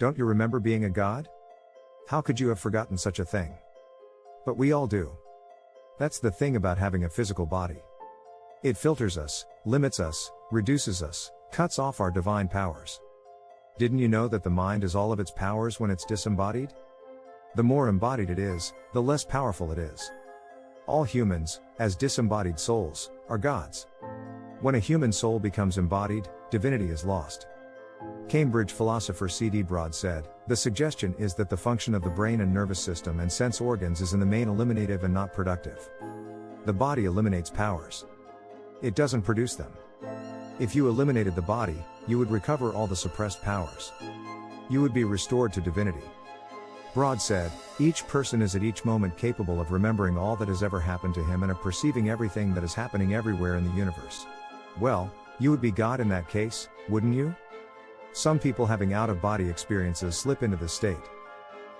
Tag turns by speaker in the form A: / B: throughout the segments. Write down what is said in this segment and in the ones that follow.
A: Don't you remember being a god? How could you have forgotten such a thing? But we all do. That's the thing about having a physical body. It filters us, limits us, reduces us, cuts off our divine powers. Didn't you know that the mind is all of its powers when it's disembodied? The more embodied it is, the less powerful it is. All humans, as disembodied souls, are gods. When a human soul becomes embodied, divinity is lost. Cambridge philosopher C.D. Broad said, "The suggestion is that the function of the brain and nervous system and sense organs is in the main eliminative and not productive. The body eliminates powers. It doesn't produce them. If you eliminated the body, you would recover all the suppressed powers. You would be restored to divinity." Broad said, "Each person is at each moment capable of remembering all that has ever happened to him and of perceiving everything that is happening everywhere in the universe. Well, you would be God in that case, wouldn't you?" Some people having out-of-body experiences slip into this state.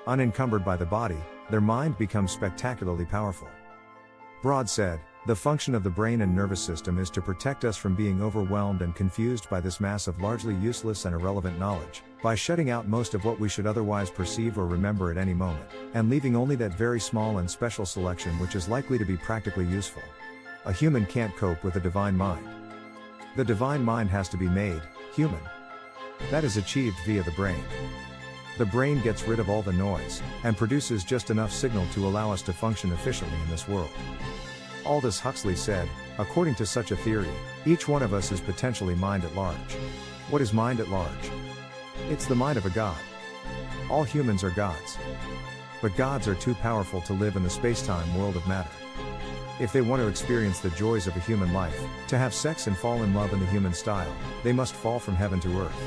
A: Unencumbered by the body, their mind becomes spectacularly powerful. Broad said, "The function of the brain and nervous system is to protect us from being overwhelmed and confused by this mass of largely useless and irrelevant knowledge, by shutting out most of what we should otherwise perceive or remember at any moment, and leaving only that very small and special selection which is likely to be practically useful. A human can't cope with a divine mind. The divine mind has to be made human. That is achieved via the brain. The brain gets rid of all the noise, and produces just enough signal to allow us to function efficiently in this world." Aldous Huxley said, "According to such a theory, each one of us is potentially mind at large." What is mind at large? It's the mind of a god. All humans are gods. But gods are too powerful to live in the space-time world of matter. If they want to experience the joys of a human life, to have sex and fall in love in the human style, they must fall from heaven to earth.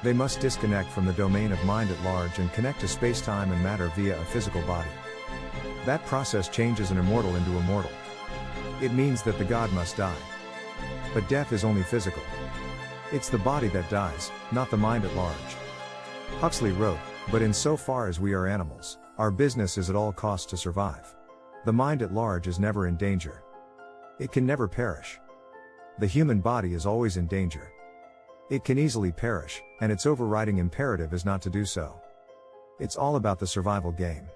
A: They must disconnect from the domain of mind at large and connect to space-time and matter via a physical body. That process changes an immortal into a mortal. It means that the god must die. But death is only physical. It's the body that dies, not the mind at large. Huxley wrote, "But insofar as we are animals, our business is at all costs to survive. The mind at large is never in danger. It can never perish. The human body is always in danger. It can easily perish, and its overriding imperative is not to do so. It's all about the survival game."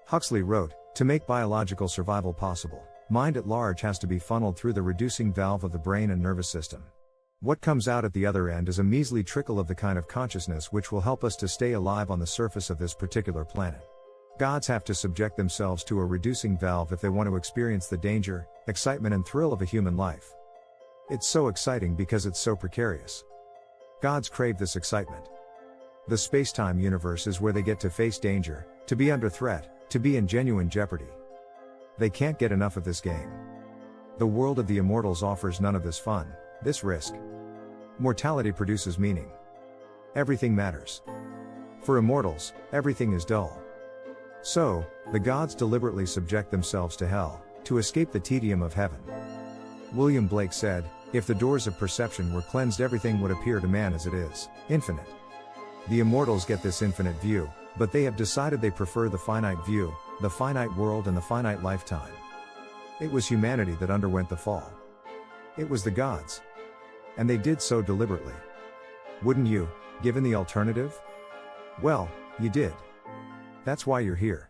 A: Huxley wrote, "To make biological survival possible, mind at large has to be funneled through the reducing valve of the brain and nervous system. What comes out at the other end is a measly trickle of the kind of consciousness which will help us to stay alive on the surface of this particular planet. Gods have to subject themselves to a reducing valve if they want to experience the danger, excitement and thrill of a human life. It's so exciting because it's so precarious. Gods crave this excitement. The space-time universe is where they get to face danger, to be under threat, to be in genuine jeopardy. They can't get enough of this game. The world of the immortals offers none of this fun, this risk. Mortality produces meaning. Everything matters. For immortals, everything is dull. So, the gods deliberately subject themselves to hell, to escape the tedium of heaven." William Blake said, "If the doors of perception were cleansed, everything would appear to man as it is, infinite. The immortals get this infinite view, but they have decided they prefer the finite view, the finite world and the finite lifetime. It was humanity that underwent the fall. It was the gods. And they did so deliberately. Wouldn't you, given the alternative? Well, you did. That's why you're here."